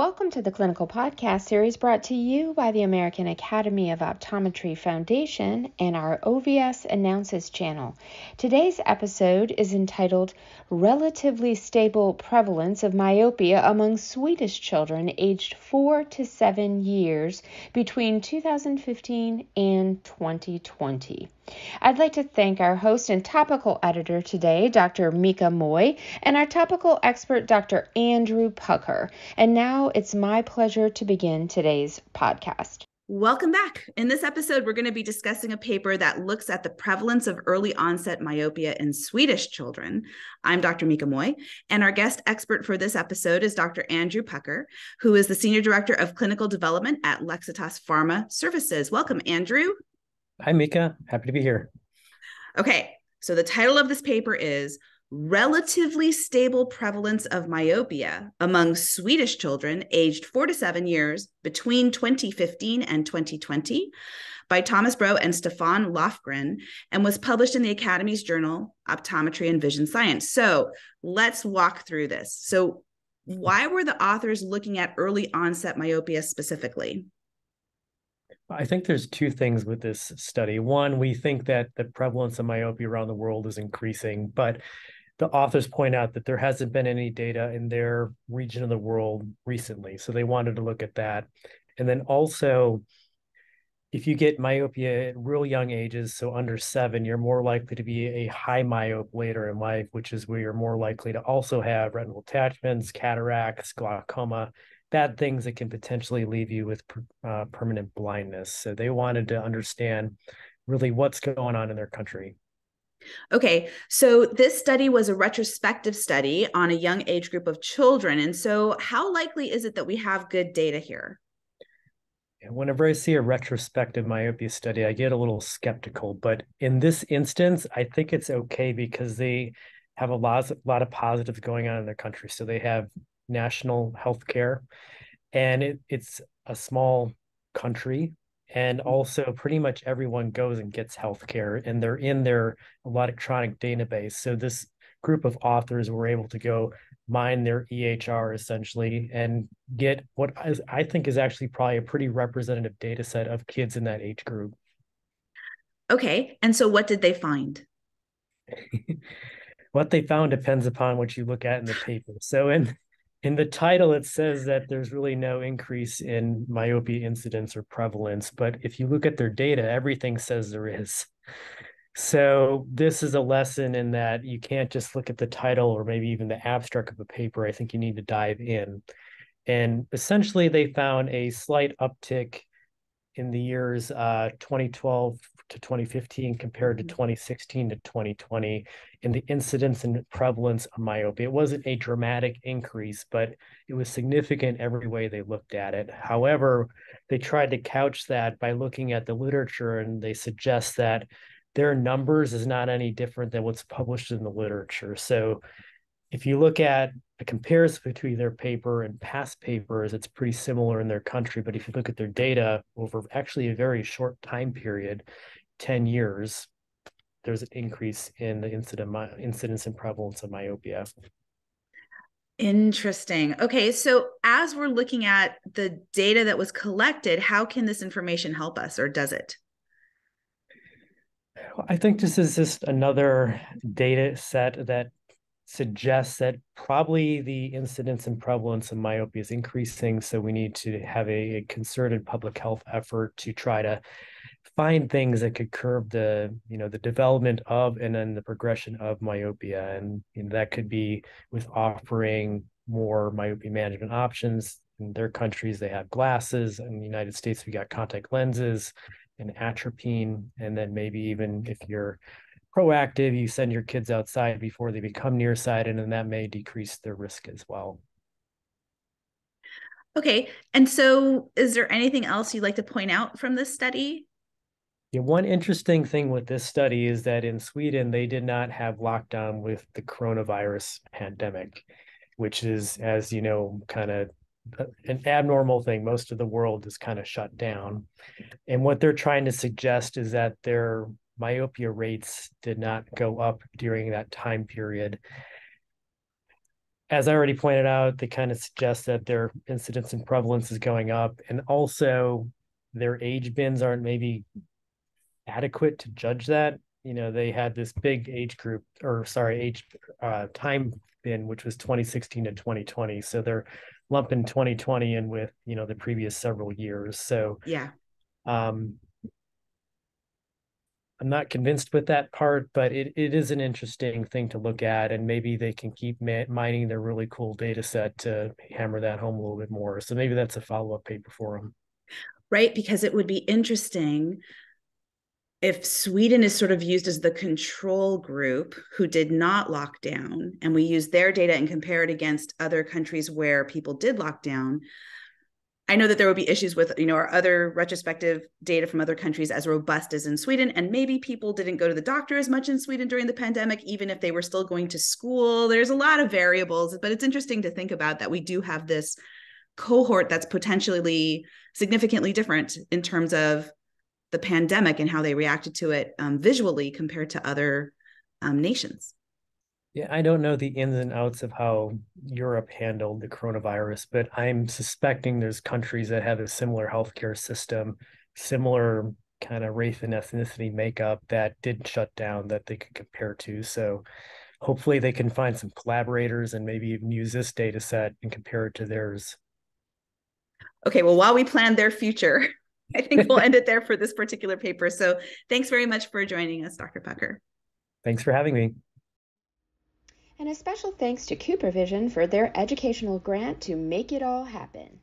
Welcome to the Clinical Podcast Series brought to you by the American Academy of Optometry Foundation and our OVS Announces channel. Today's episode is entitled Relatively Stable Prevalence of Myopia Among Swedish Children Aged 4 to 7 years between 2015 and 2020. I'd like to thank our host and topical editor today, Dr. Mika, and our topical expert, Dr. Andrew Pucker. And now it's my pleasure to begin today's podcast. Welcome back. In this episode, we're going to be discussing a paper that looks at the prevalence of early onset myopia in Swedish children. I'm Dr. Mika Moy, and our guest expert for this episode is Dr. Andrew Pucker, who is the Senior Director of Clinical Development at Lexitas Pharma Services. Welcome, Andrew. Hi, Mika. Happy to be here. Okay, so the title of this paper is Relatively Stable Prevalence of Myopia Among Swedish Children Aged 4 to 7 years between 2015 and 2020 by Thomas Bro and Stefan Lofgren, and was published in the Academy's journal, Optometry and Vision Science. So let's walk through this. So why were the authors looking at early onset myopia specifically? I think there's two things with this study. One, we think that the prevalence of myopia around the world is increasing, but the authors point out that there hasn't been any data in their region of the world recently. So they wanted to look at that. And then also, if you get myopia at real young ages, so under 7, you're more likely to be a high myope later in life, which is where you're more likely to also have retinal detachments, cataracts, glaucoma, bad things that can potentially leave you with permanent blindness. So they wanted to understand really what's going on in their country. Okay, so this study was a retrospective study on a young age group of children. And so how likely is it that we have good data here? Whenever I see a retrospective myopia study, I get a little skeptical. But in this instance, I think it's okay because they have a lot of positives going on in their country. So they have national health care, and it's a small country. And also pretty much everyone goes and gets healthcare, and they're in their electronic database. So this group of authors were able to go mine their EHR essentially and get what I think is actually probably a pretty representative data set of kids in that age group. Okay, and so what did they find? What they found depends upon what you look at in the paper. So in the title, it says that there's really no increase in myopia incidence or prevalence. But if you look at their data, everything says there is. So this is a lesson in that you can't just look at the title or maybe even the abstract of a paper. I think you need to dive in. And essentially, they found a slight uptick in the years 2012 to 2015 compared to 2016 to 2020 in the incidence and prevalence of myopia. It wasn't a dramatic increase, but it was significant every way they looked at it. However, they tried to couch that by looking at the literature, and they suggest that their numbers is not any different than what's published in the literature. So if you look at a comparison between their paper and past papers, it's pretty similar in their country. But if you look at their data over actually a very short time period, 10 years, there's an increase in the incidence and prevalence of myopia. Interesting. Okay, so as we're looking at the data that was collected, how can this information help us, or does it? I think this is just another data set that suggests that probably the incidence and prevalence of myopia is increasing. So we need to have a concerted public health effort to try to find things that could curb the development of and then the progression of myopia. And that could be with offering more myopia management options. In their countries, they have glasses. In the United States, we got contact lenses and atropine. And then maybe even if you're proactive, you send your kids outside before they become nearsighted, and that may decrease their risk as well. Okay, and so is there anything else you'd like to point out from this study? Yeah, one interesting thing with this study is that in Sweden, they did not have lockdown with the coronavirus pandemic, which is, as you know, kind of an abnormal thing. Most of the world is kind of shut down. And what they're trying to suggest is that their myopia rates did not go up during that time period. as I already pointed out, they kind of suggest that their incidence and prevalence is going up, and also their age bins aren't maybe adequate to judge that. They had this big age group, or sorry, age time bin, which was 2016 to 2020. So they're lumping 2020 in with, the previous several years. So yeah. I'm not convinced with that part, but it is an interesting thing to look at, and maybe they can keep mining their really cool data set to hammer that home a little bit more. So maybe that's a follow-up paper for them. Right, because it would be interesting if Sweden is sort of used as the control group who did not lock down, and we use their data and compare it against other countries where people did lock down. I know that there would be issues with, our other retrospective data from other countries as robust as in Sweden. And maybe people didn't go to the doctor as much in Sweden during the pandemic, even if they were still going to school. There's a lot of variables, but it's interesting to think about that we do have this cohort that's potentially significantly different in terms of the pandemic and how they reacted to it visually compared to other nations. Yeah, I don't know the ins and outs of how Europe handled the coronavirus, but I'm suspecting there's countries that have a similar healthcare system, similar kind of race and ethnicity makeup that did shut down that they could compare to. So hopefully they can find some collaborators and maybe even use this data set and compare it to theirs. Okay, well, while we plan their future, I think we'll end it there for this particular paper. So thanks very much for joining us, Dr. Pucker. Thanks for having me. And a special thanks to CooperVision for their educational grant to make it all happen.